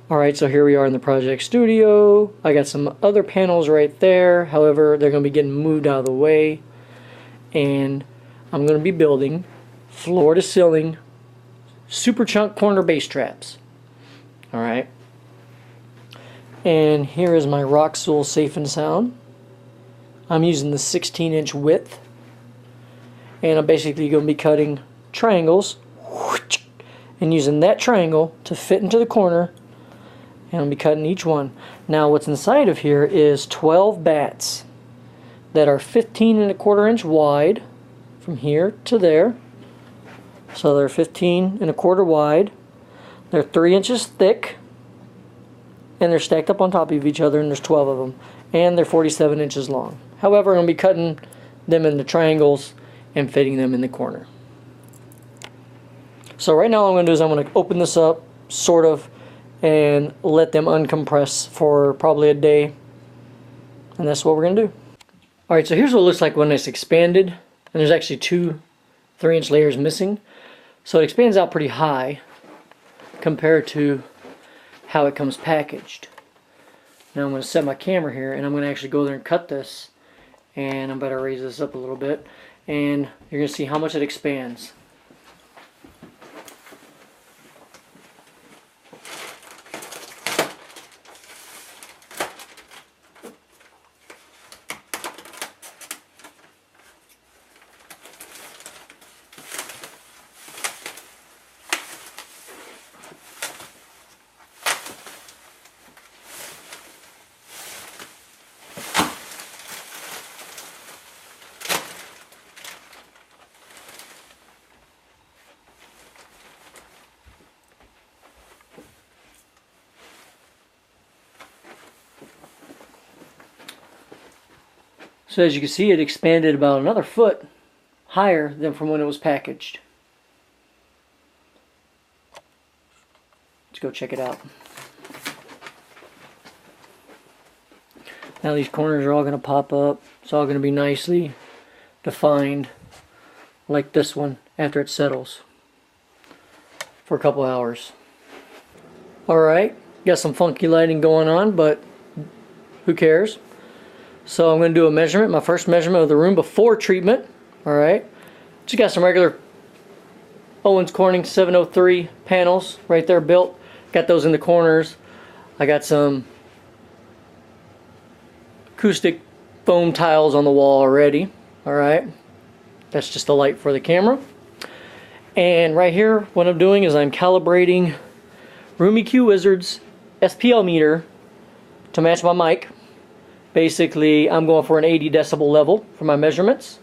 Alright, so here we are in the project studio. I got some other panels right there. However, they're going to be getting moved out of the way. And I'm going to be building floor to ceiling super chunk corner bass traps. Alright. And here is my Roxul Safe and Sound. I'm using the 16-inch width. And I'm basically going to be cutting triangles and using that triangle to fit into the corner. And I'll be cutting each one. Now what's inside of here is 12 bats that are 15 1/4 inch wide from here to there. So they're 15 1/4 wide. They're 3 inches thick. And they're stacked up on top of each other, and there's 12 of them. And they're 47 inches long. However, I'm going to be cutting them into triangles and fitting them in the corner. So right now what I'm going to do is I'm going to open this up, sort of, and let them uncompress for probably a day, and that's what we're going to do. Alright, so here's what it looks like when it's expanded, and there's actually 2 3-inch layers missing, so it expands out pretty high compared to how it comes packaged. Now I'm going to set my camera here, and I'm going to actually go there and cut this, and I'm better raise this up a little bit, and you're going to see how much it expands. So as you can see, it expanded about another foot higher than from when it was packaged. Let's go check it out. Now these corners are all going to pop up. It's all going to be nicely defined like this one after it settles for a couple hours. Alright, got some funky lighting going on, but who cares? So I'm going to do a measurement, my first measurement of the room before treatment. Alright, just got some regular Owens Corning 703 panels right there built. Got those in the corners. I got some acoustic foam tiles on the wall already. Alright, that's just the light for the camera. And right here, what I'm doing is I'm calibrating Room EQ Wizard's SPL meter to match my mic. Basically, I'm going for an 80 decibel level for my measurements.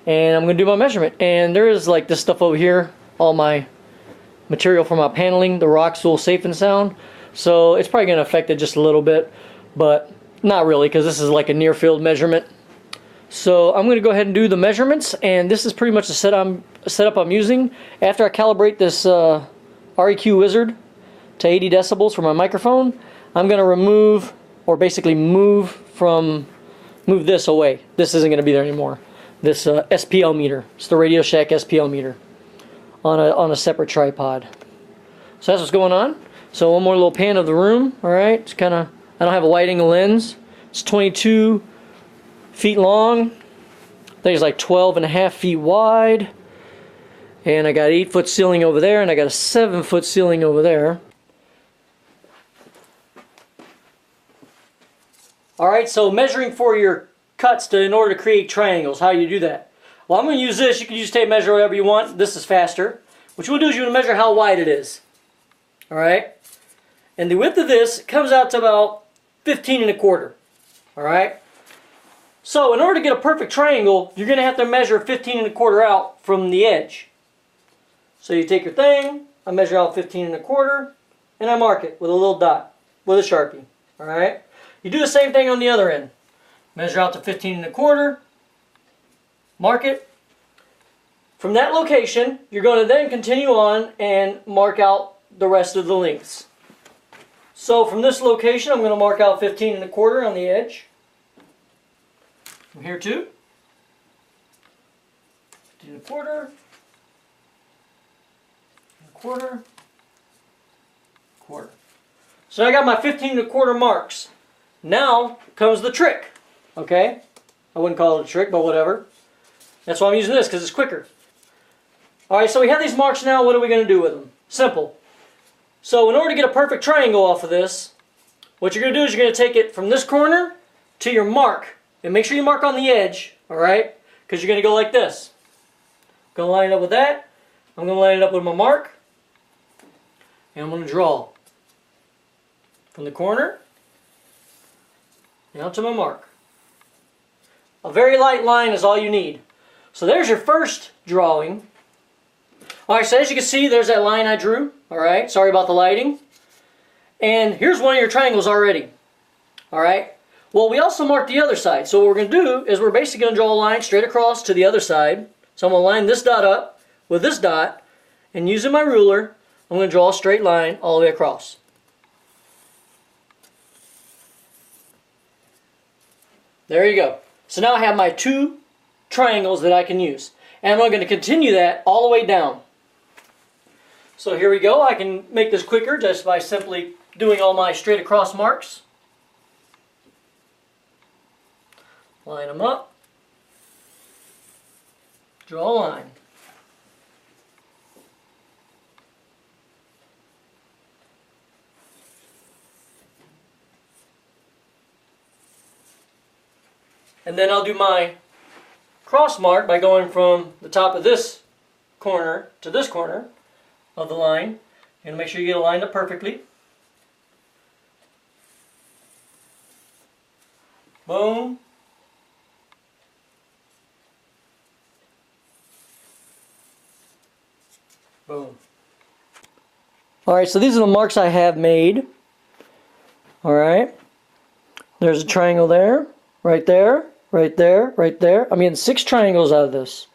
And I'm going to do my measurement. And there is like this stuff over here, all my material for my paneling, the Roxul Safe and Sound. So it's probably going to affect it just a little bit, but not really, because this is like a near field measurement. So I'm going to go ahead and do the measurements, and this is pretty much the setup I'm using. After I calibrate this REQ Wizard to 80 decibels for my microphone, I'm going to remove, or basically move this away. This isn't going to be there anymore. This SPL meter. It's the Radio Shack SPL meter on a separate tripod. So that's what's going on. So one more little pan of the room. Alright, it's kind of, I don't have a wide angle lens. It's 22 feet long. I think it's like 12.5 feet wide. And I got an 8-foot ceiling over there, and I got a 7-foot ceiling over there. Alright, so measuring for your cuts in order to create triangles. How do you do that? Well, I'm going to use this. You can use tape measure whatever you want. This is faster. What you want to do is you want to measure how wide it is. Alright? And the width of this comes out to about 15 1/4. Alright? So in order to get a perfect triangle, you're going to have to measure 15 1/4 out from the edge. So you take your thing, I measure out 15 1/4, and I mark it with a little dot, with a Sharpie. Alright? You do the same thing on the other end. Measure out to 15 1/4, mark it. From that location, you're going to then continue on and mark out the rest of the lengths. So from this location, I'm going to mark out 15 1/4 on the edge. From here too. 15 1/4, 1/4, 1/4. So I got my 15¼ marks. Now comes the trick. Okay? I wouldn't call it a trick, but whatever. That's why I'm using this, because it's quicker. Alright, so we have these marks now. What are we going to do with them? Simple. So in order to get a perfect triangle off of this, what you're going to do is you're going to take it from this corner to your mark. And make sure you mark on the edge. Alright? Because you're going to go like this. I'm going to line it up with that. I'm going to line it up with my mark. And I'm going to draw. From the corner down to my mark. A very light line is all you need. So there's your first drawing. Alright, so as you can see, there's that line I drew. Alright, sorry about the lighting. And here's one of your triangles already. Alright, well, we also marked the other side. So what we're going to do is we're basically going to draw a line straight across to the other side. So I'm going to line this dot up with this dot, and using my ruler, I'm going to draw a straight line all the way across. There you go. So now I have my 2 triangles that I can use. And I'm going to continue that all the way down. So here we go. I can make this quicker just by simply doing all my straight across marks. Line them up. Draw a line. And then I'll do my cross mark by going from the top of this corner to this corner of the line. And make sure you get it lined up perfectly. Boom. Boom. Alright, so these are the marks I have made. Alright. There's a triangle there. Right there, right there, right there. I'm getting 6 triangles out of this.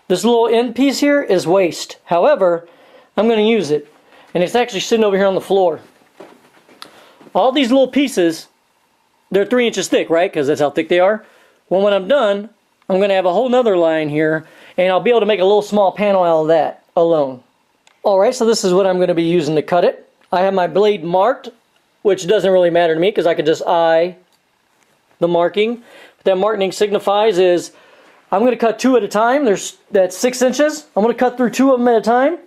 This little end piece here is waste. However, I'm going to use it. And it's actually sitting over here on the floor. All these little pieces, they're 3 inches thick, right? Because that's how thick they are. Well, when I'm done, I'm going to have a whole nother line here. And I'll be able to make a little small panel out of that alone. Alright, so this is what I'm going to be using to cut it. I have my blade marked, which doesn't really matter to me because I can just eye the marking. What that marking signifies is I'm going to cut 2 at a time. That's 6 inches. I'm going to cut through 2 of them at a time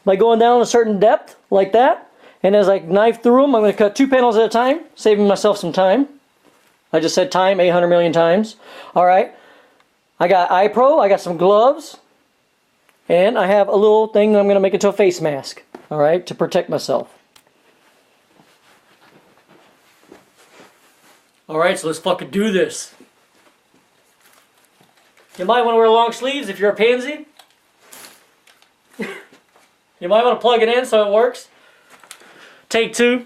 by going down a certain depth like that. And as I knife through them, I'm going to cut 2 panels at a time, saving myself some time. I just said time 800 million times. Alright. I got eye pro. I got some gloves. And I have a little thing that I'm going to make into a face mask. Alright, to protect myself. Alright, so let's fucking do this. You might want to wear long sleeves if you're a pansy. You might want to plug it in so it works. Take 2.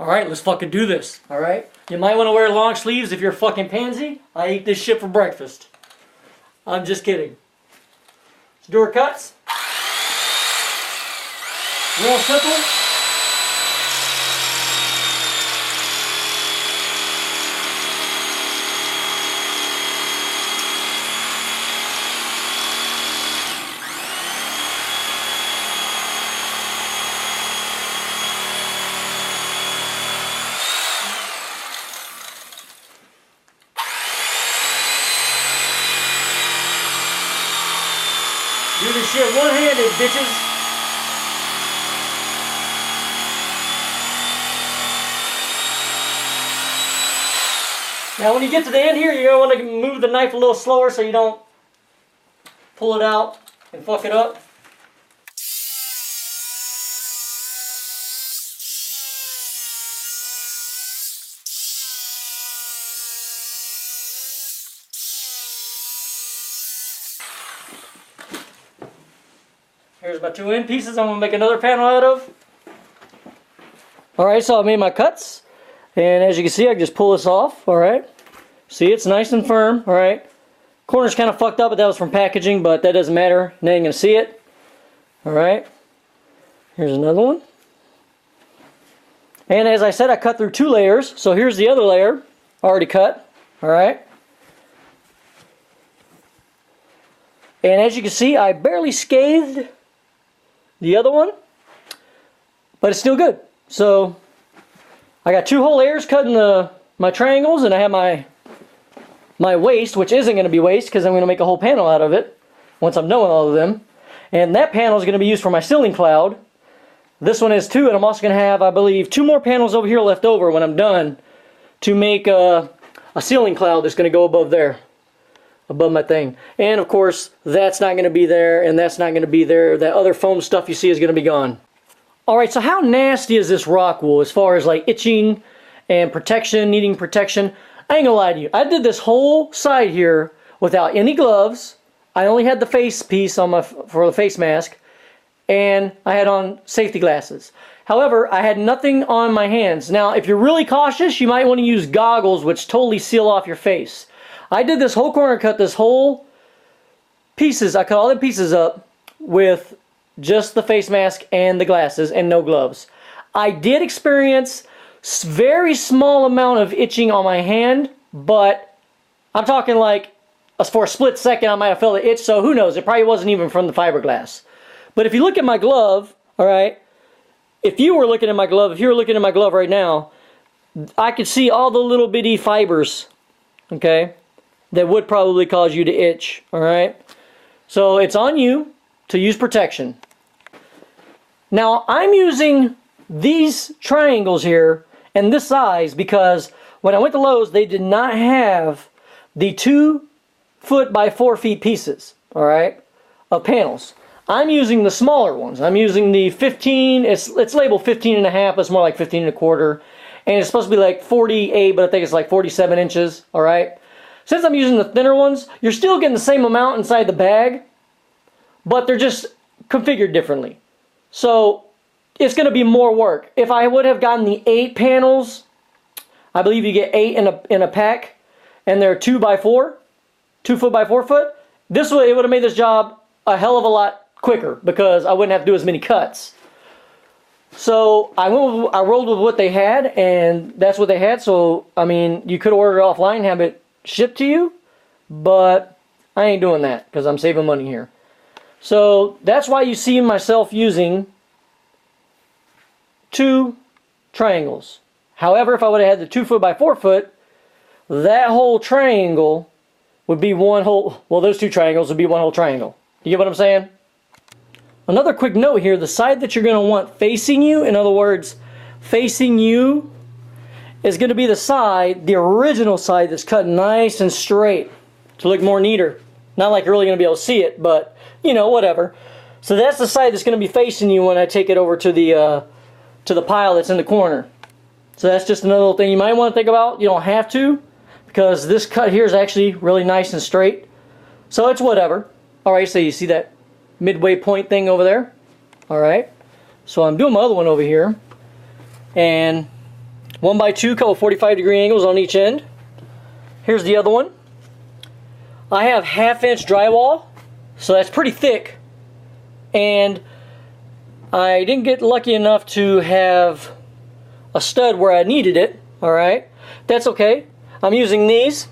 Alright, let's fucking do this. Alright? You might want to wear long sleeves if you're a fucking pansy. I eat this shit for breakfast. I'm just kidding. Let's do our cuts. Real simple. Do this shit one-handed, bitches. Now when you get to the end here, you're going to want to move the knife a little slower so you don't pull it out and fuck it up. Here's my 2 end pieces I'm going to make another panel out of. Alright, so I made my cuts. And as you can see, I can just pull this off. Alright. See, it's nice and firm. Alright. Corner's kind of fucked up, but that was from packaging, but that doesn't matter. Now you're going to see it. Alright. Here's another one. And as I said, I cut through 2 layers. So here's the other layer. Already cut. Alright. And as you can see, I barely scathed the other one. but it's still good. So I got 2 whole layers cutting my triangles, and I have my waste, which isn't going to be waste because I'm going to make a whole panel out of it once I'm done with all of them. And that panel is going to be used for my ceiling cloud. This one is 2, and I'm also going to have, I believe, 2 more panels over here left over when I'm done to make a ceiling cloud that's going to go above there, above my thing. And of course, that's not going to be there, and that's not going to be there. That other foam stuff you see is going to be gone. Alright, so how nasty is this rock wool as far as like itching and protection, needing protection? I ain't gonna lie to you. I did this whole side here without any gloves. I only had the face piece on for the face mask, and I had on safety glasses. However, I had nothing on my hands. Now, if you're really cautious, you might want to use goggles, which totally seal off your face. I did this whole corner cut, this whole pieces. I cut all the pieces up with just the face mask and the glasses and no gloves. I did experience very small amount of itching on my hand, but I'm talking like for a split second I might have felt the itch, so who knows, it probably wasn't even from the fiberglass. But if you look at my glove, alright, if you were looking at my glove right now, I could see all the little bitty fibers, okay, that would probably cause you to itch, alright? So it's on you to use protection. Now, I'm using these triangles here and this size because when I went to Lowe's, they did not have the 2 foot by 4 feet pieces, alright, of panels. I'm using the smaller ones. I'm using the 15, it's labeled 15.5, it's more like 15.25, and it's supposed to be like 48, but I think it's like 47 inches, alright? Since I'm using the thinner ones, you're still getting the same amount inside the bag, but they're just configured differently. So it's going to be more work. If I would have gotten the 8 panels, I believe you get 8 in a pack, and they're 2 by 4, 2 foot by 4 foot. This way, it would have made this job a hell of a lot quicker because I wouldn't have to do as many cuts. So I rolled with what they had, and that's what they had. So I mean, you could order it offline and have it shipped to you, but I ain't doing that because I'm saving money here. So that's why you see myself using 2 triangles. However, if I would have had the 2 foot by 4 foot, that whole triangle would be one whole, well, those 2 triangles would be one whole triangle. You get what I'm saying? Another quick note here, the side that you're going to want facing you, in other words, facing you, is going to be the side, the original side that's cut nice and straight to look more neater. Not like you're really going to be able to see it, but you know, whatever. So that's the side that's going to be facing you when I take it over to the pile that's in the corner. So that's just another little thing you might want to think about. You don't have to, because this cut here is actually really nice and straight. So it's whatever. Alright, so you see that midway point thing over there? Alright. So I'm doing my other one over here. And 1 by 2, couple 45-degree angles on each end. Here's the other one. I have 1/2 inch drywall, so that's pretty thick. And I didn't get lucky enough to have a stud where I needed it. Alright. That's okay. I'm using these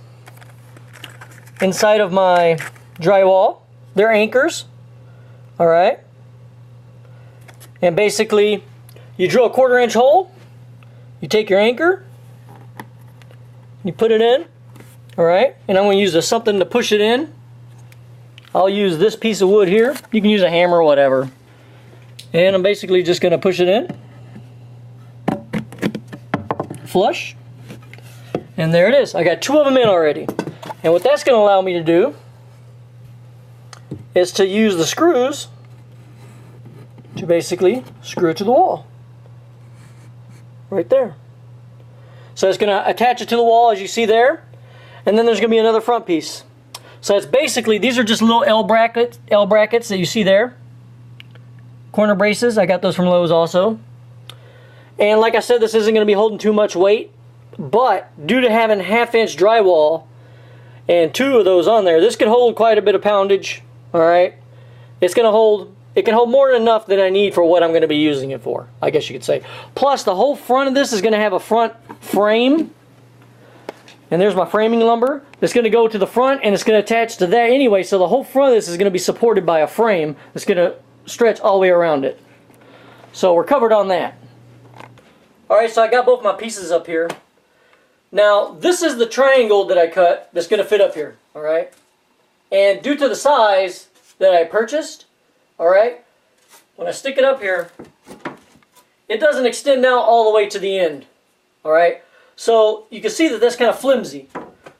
inside of my drywall. They're anchors. Alright. And basically, you drill a 1/4 inch hole. You take your anchor. You put it in. Alright. And I'm going to use something to push it in. I'll use this piece of wood here. You can use a hammer or whatever. And I'm basically just going to push it in. Flush. And there it is. I got 2 of them in already. And what that's going to allow me to do is to use the screws to basically screw it to the wall. Right there. So it's going to attach it to the wall as you see there. And then there's going to be another front piece. So it's basically, these are just little L brackets that you see there. Corner braces, I got those from Lowe's also. And like I said, this isn't going to be holding too much weight. But due to having 1/2 inch drywall and 2 of those on there, this can hold quite a bit of poundage. Alright. It's going to hold, it can hold more than enough that I need for what I'm going to be using it for, I guess you could say. Plus the whole front of this is going to have a front frame. And there's my framing lumber. It's going to go to the front and it's going to attach to that anyway. So the whole front of this is going to be supported by a frame that's going to stretch all the way around it. So we're covered on that. Alright, so I got both my pieces up here. Now, this is the triangle that I cut that's going to fit up here. Alright? And due to the size that I purchased, alright, when I stick it up here, it doesn't extend out all the way to the end. Alright? So you can see that that's kind of flimsy.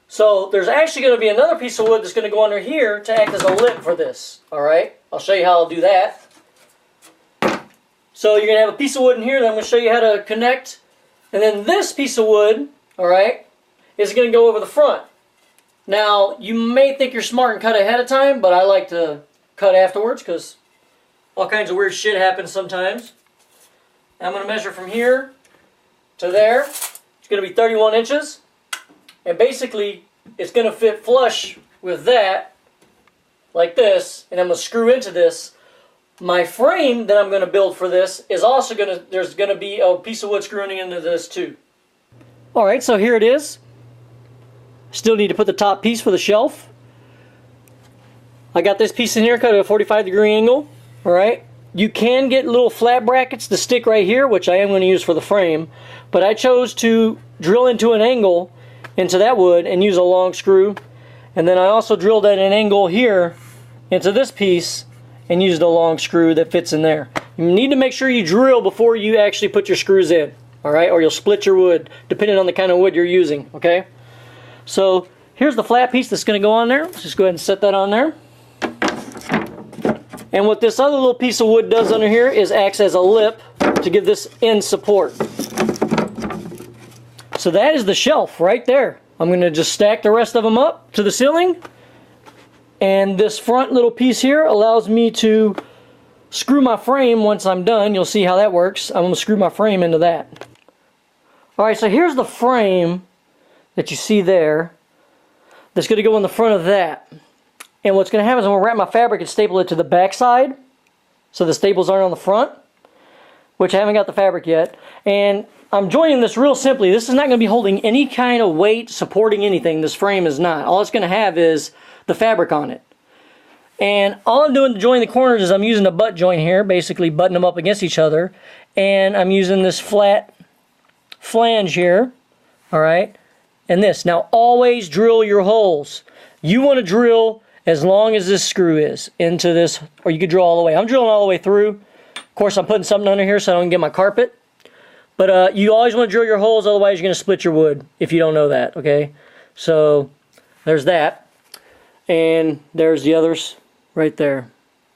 So there's actually going to be another piece of wood that's going to go under here to act as a lip for this. Alright? I'll show you how I'll do that. So you're going to have a piece of wood in here that I'm going to show you how to connect. And then this piece of wood, alright, is going to go over the front. Now, you may think you're smart and cut ahead of time, but I like to cut afterwards because all kinds of weird shit happens sometimes. I'm going to measure from here to there. It's going to be 31 inches. And basically, it's going to fit flush with that, like this. And I'm going to screw into this. My frame that I'm going to build for this is also going to, there's going to be a piece of wood screwing into this too. Alright, so here it is. Still need to put the top piece for the shelf. I got this piece in here cut at a 45-degree angle. Alright. You can get little flat brackets to stick right here, which I am going to use for the frame. But I chose to drill into an angle into that wood and use a long screw. And then I also drilled at an angle here into this piece and used a long screw that fits in there. You need to make sure you drill before you actually put your screws in. Alright, or you'll split your wood depending on the kind of wood you're using. Okay? So here's the flat piece that's going to go on there. Let's just go ahead and set that on there. And what this other little piece of wood does under here is acts as a lip to give this end support. So that is the shelf right there. I'm going to just stack the rest of them up to the ceiling. And this front little piece here allows me to screw my frame once I'm done. You'll see how that works. I'm going to screw my frame into that. Alright, so here's the frame that you see there that's going to go in the front of that. And what's going to happen is I'm going to wrap my fabric and staple it to the back side so the staples aren't on the front, which I haven't got the fabric yet. And I'm joining this real simply. This is not going to be holding any kind of weight, supporting anything. This frame is not. All it's going to have is the fabric on it. And all I'm doing to join the corners is I'm using a butt joint here, basically butting them up against each other. And I'm using this flat flange here, alright, and this. Now always drill your holes. You want to drill as long as this screw is into this, or you could drill all the way. I'm drilling all the way through. Of course, I'm putting something under here so I don't get my carpet. But you always want to drill your holes, otherwise you're going to split your wood if you don't know that, okay? So there's that. And there's the others right there.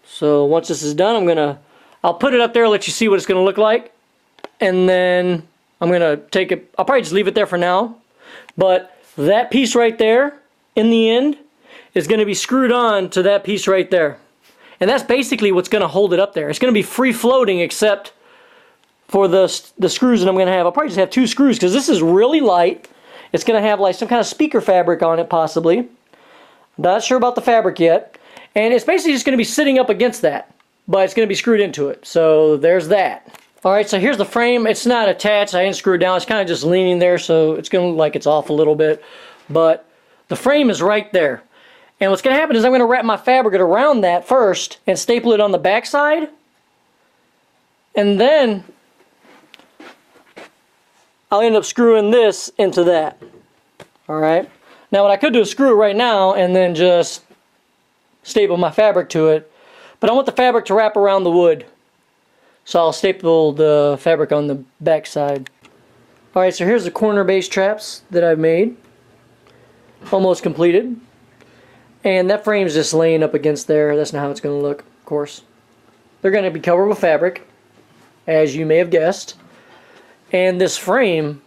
So once this is done, I'll put it up there, let you see what it's going to look like. And then I'm going to take it, I'll probably just leave it there for now. But that piece right there, in the end, is going to be screwed on to that piece right there. And that's basically what's going to hold it up there. It's going to be free floating except for the screws that I'm going to have. I'll probably just have 2 screws because this is really light. It's going to have like some kind of speaker fabric on it possibly. Not sure about the fabric yet. And it's basically just going to be sitting up against that. But it's going to be screwed into it. So there's that. Alright, so here's the frame. It's not attached. I didn't screw it down. It's kind of just leaning there. So it's going to look like it's off a little bit. But the frame is right there. And what's going to happen is I'm going to wrap my fabric around that first. And staple it on the back side. And then I'll end up screwing this into that. Alright. Now what I could do is screw it right now and then just staple my fabric to it. But I want the fabric to wrap around the wood. So I'll staple the fabric on the back side. Alright, so here's the corner base traps that I've made. Almost completed. And that frame's just laying up against there. That's not how it's going to look, of course. They're going to be covered with fabric, as you may have guessed. And this frame,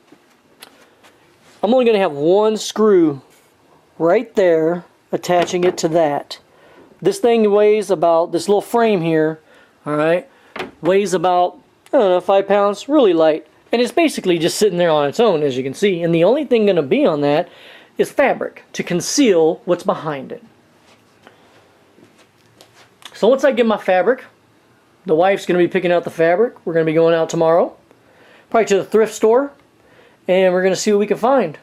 I'm only going to have 1 screw right there attaching it to that. This thing weighs about, this little frame here, alright, weighs about, I don't know, 5 pounds, really light. And it's basically just sitting there on its own, as you can see. And the only thing going to be on that is fabric to conceal what's behind it. So once I get my fabric, the wife's going to be picking out the fabric. We're going to be going out tomorrow, probably to the thrift store, and we're going to see what we can find.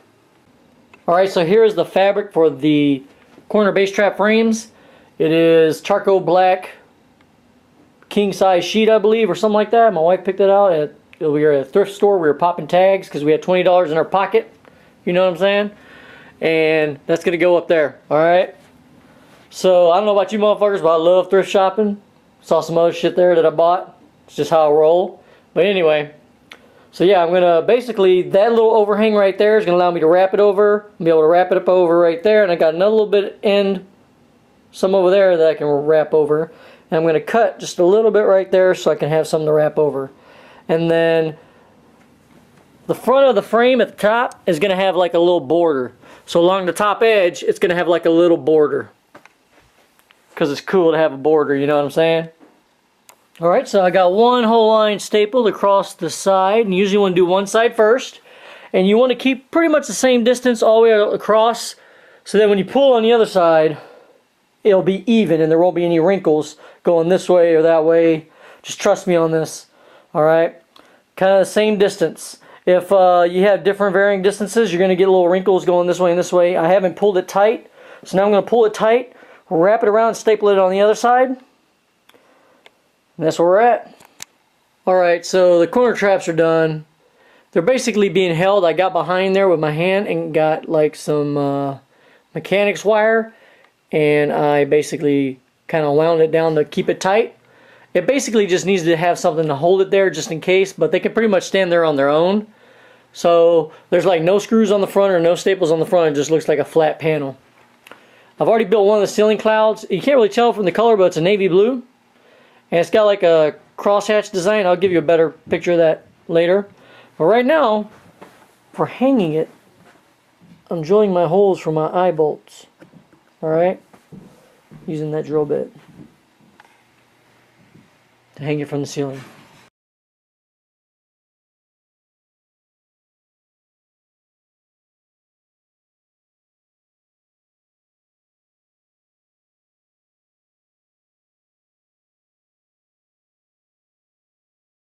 Alright, so here's the fabric for the corner base trap frames. It is charcoal black king size sheet, I believe, or something like that. My wife picked it out we were at a thrift store. We were popping tags because we had $20 in our pocket. You know what I'm saying? And that's gonna go up there. All right. So I don't know about you motherfuckers, but I love thrift shopping. Saw some other shit there that I bought. It's just how I roll. But anyway, so yeah, I'm gonna basically, that little overhang right there is gonna allow me to wrap it over. Be able to wrap it up over right there, and I got another little bit end, some over there that I can wrap over. And I'm gonna cut just a little bit right there so I can have something to wrap over. And then the front of the frame at the top is gonna have like a little border. So along the top edge, it's gonna have like a little border. Because it's cool to have a border, you know what I'm saying? Alright, so I got one whole line stapled across the side, and usually you want to do one side first. And you want to keep pretty much the same distance all the way across, so that when you pull on the other side, it'll be even and there won't be any wrinkles going this way or that way. Just trust me on this. Alright? Kind of the same distance. If you have different varying distances, you're going to get little wrinkles going this way and this way. I haven't pulled it tight, so now I'm going to pull it tight, wrap it around, and staple it on the other side. And that's where we're at. Alright, so the corner traps are done. They're basically being held. I got behind there with my hand and got like some mechanics wire, and I basically kind of wound it down to keep it tight. It basically just needs to have something to hold it there just in case, but they can pretty much stand there on their own. So there's like no screws on the front or no staples on the front. It just looks like a flat panel. I've already built one of the ceiling clouds. You can't really tell from the color, but it's a navy blue. And it's got like a crosshatch design. I'll give you a better picture of that later. But right now, for hanging it, I'm drilling my holes for my eye bolts. Alright? Using that drill bit to hang it from the ceiling.